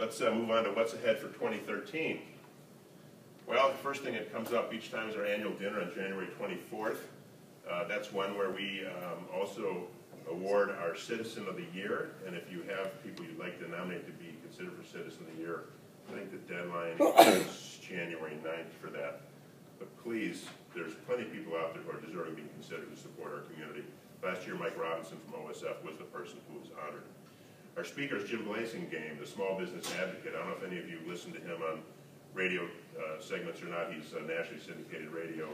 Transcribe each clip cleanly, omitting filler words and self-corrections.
Let's move on to what's ahead for 2013. Well, the first thing that comes up each time is our annual dinner on January 24th. That's one where we also award our Citizen of the Year, and if you have people you'd like to nominate to be considered for Citizen of the Year, I think the deadline is January 9th for that. But please, there's plenty of people out there who are deserving of being considered to support our community. Last year, Mike Robinson from OSF was the person who was honored. Our speaker is Jim Blasingame, the small business advocate. I don't know if any of you listened to him on radio segments or not. He's a nationally syndicated radio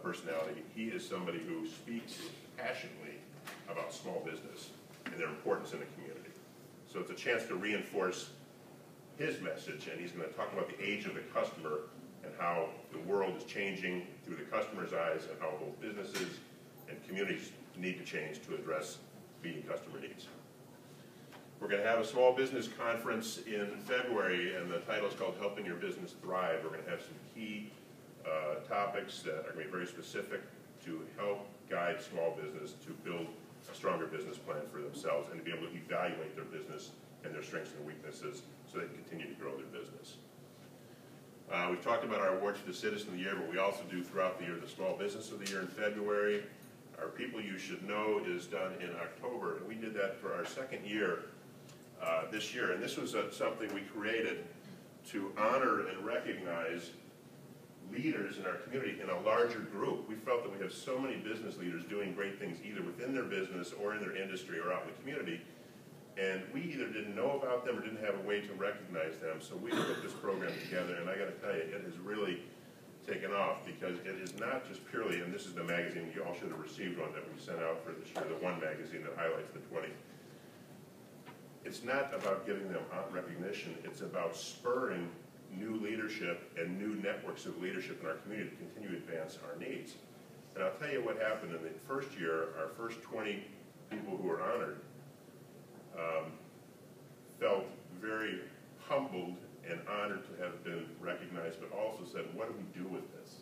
personality. He is somebody who speaks passionately about small business and their importance in the community. So it's a chance to reinforce his message, and he's going to talk about the age of the customer and how the world is changing through the customer's eyes and how both businesses and communities need to change to address meeting customer needs. We're going to have a small business conference in February, and the title is called Helping Your Business Thrive. We're going to have some key topics that are going to be very specific to help guide small business to build a stronger business plan for themselves and to be able to evaluate their business and their strengths and weaknesses so they can continue to grow their business. We've talked about our awards for the Citizen of the Year, but we also do throughout the year the Small Business of the Year in February. Our People You Should Know is done in October, and we did that for our second year this year. And this was something we created to honor and recognize leaders in our community in a larger group. We felt that we have so many business leaders doing great things either within their business or in their industry or out in the community, and we either didn't know about them or didn't have a way to recognize them. So we put this program together, and I got to tell you, it has really taken off because it is not just purely, and this is the magazine, you all should have received one that we sent out for this year, the one magazine that highlights the 20. It's not about giving them recognition, it's about spurring new leadership and new networks of leadership in our community to continue to advance our needs. And I'll tell you what happened in the first year. Our first 20 people who were honored felt very humbled and honored to have been recognized, but also said, what do we do with this?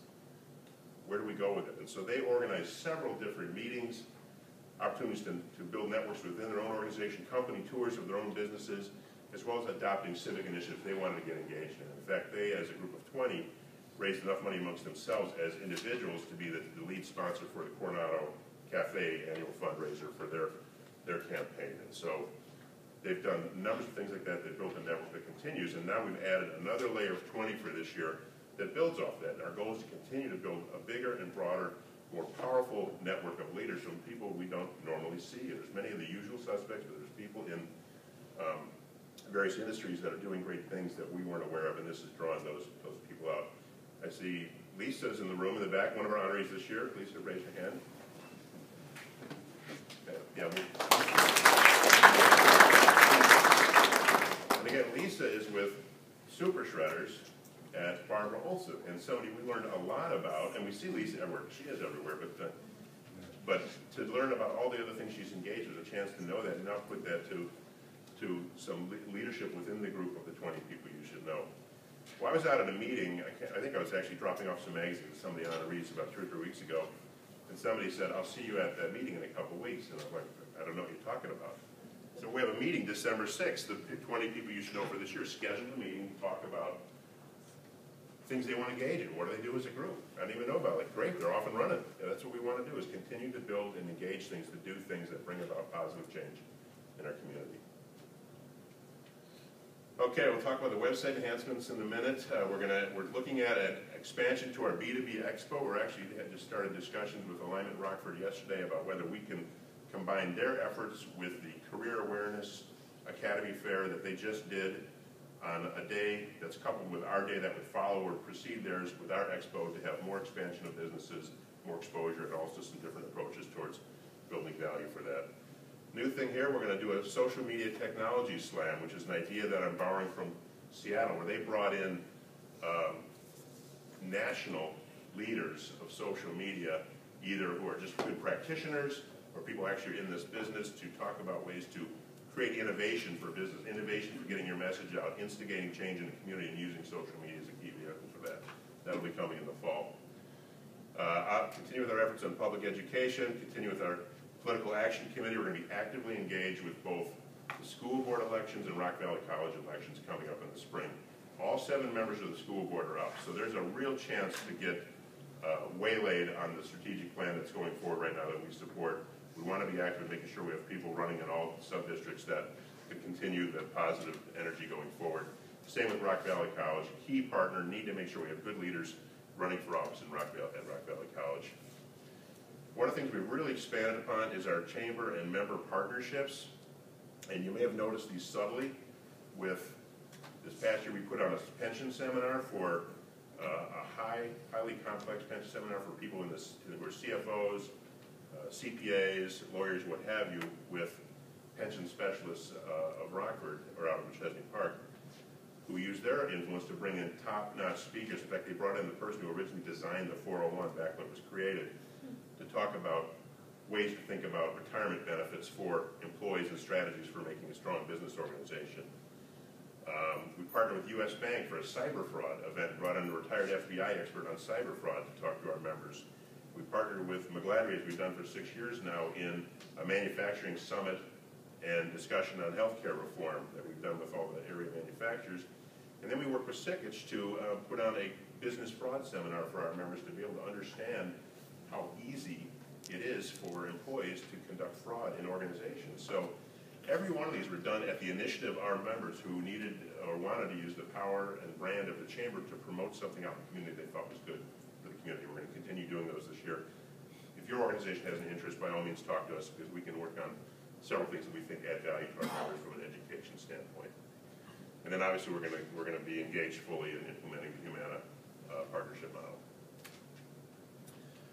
Where do we go with it? And so they organized several different meetings, opportunities to build networks within their own organization, company tours of their own businesses, as well as adopting civic initiatives they wanted to get engaged in. In fact, they, as a group of 20, raised enough money amongst themselves as individuals to be the lead sponsor for the Coronado Cafe annual fundraiser for their campaign. And so they've done numbers of things like that. They've built a network that continues, and now we've added another layer of 20 for this year that builds off that. And our goal is to continue to build a bigger and broader, more powerful network of leaders from people we don't normally see. There's many of the usual suspects, but there's people in various industries that are doing great things that we weren't aware of, and this is drawing those people out. I see Lisa's in the room in the back, one of our honorees this year. Lisa, raise your hand. Yeah. And again, Lisa is with Super Shredders at Barbara Olson, and somebody we learned a lot about, and we see Lisa everywhere. She is everywhere, but to learn about all the other things she's engaged with, a chance to know that, and now put that to some leadership within the group of the 20 people you should know. Well, I was out at a meeting, I think I was actually dropping off some magazines to some of the honorees about 2 or 3 weeks ago, and somebody said, I'll see you at that meeting in a couple weeks, and I'm like, I don't know what you're talking about. So we have a meeting December 6th, the 20 people you should know for this year, scheduled a meeting, talk about things they want to engage in. What do they do as a group? I didn't even know about it. Like, great, they're off and running. Yeah, that's what we want to do, is continue to build and engage things, to do things that bring about positive change in our community. Okay, we'll talk about the website enhancements in a minute. We're looking at an expansion to our B2B Expo. We're actually just started discussions with Alignment Rockford yesterday about whether we can combine their efforts with the Career Awareness Academy Fair that they just did on a day that's coupled with our day that would follow or precede theirs with our expo, to have more expansion of businesses, more exposure, and also some different approaches towards building value for that. New thing here, we're going to do a social media technology slam, which is an idea that I'm borrowing from Seattle, where they brought in national leaders of social media, either who are just good practitioners or people actually in this business, to talk about ways to create innovation for business, innovation for getting your message out, instigating change in the community, and using social media as a key vehicle for that. That'll be coming in the fall. I'll continue with our efforts on public education, continue with our Political Action Committee. We're going to be actively engaged with both the school board elections and Rock Valley College elections coming up in the spring. All 7 members of the school board are up, so there's a real chance to get waylaid on the strategic plan that's going forward right now that we support. We want to be active in making sure we have people running in all sub-districts that can continue the positive energy going forward. Same with Rock Valley College. Key partner, need to make sure we have good leaders running for office at Rock Valley College. One of the things we've really expanded upon is our chamber and member partnerships. And you may have noticed these subtly with this past year we put on a pension seminar for a highly complex pension seminar for people who are CFOs, CPAs, lawyers, what have you, with pension specialists of Rockford, or out of Chesney Park, who used their influence to bring in top-notch speakers. In fact, they brought in the person who originally designed the 401 back when it was created to talk about ways to think about retirement benefits for employees and strategies for making a strong business organization. We partnered with U.S. Bank for a cyber fraud event, brought in a retired FBI expert on cyber fraud to talk to our members. We partnered with McGladrey, as we've done for 6 years now, in a manufacturing summit and discussion on healthcare reform that we've done with all the area manufacturers. And then we worked with Sikich to put on a business fraud seminar for our members to be able to understand how easy it is for employees to conduct fraud in organizations. So every one of these were done at the initiative of our members who needed or wanted to use the power and brand of the chamber to promote something out in the community they thought was good for the community. We're going to continue doing those this year. If your organization has an interest, by all means talk to us, because we can work on several things that we think add value to our members from an education standpoint. And then obviously we're going to be engaged fully in implementing the Humana partnership model.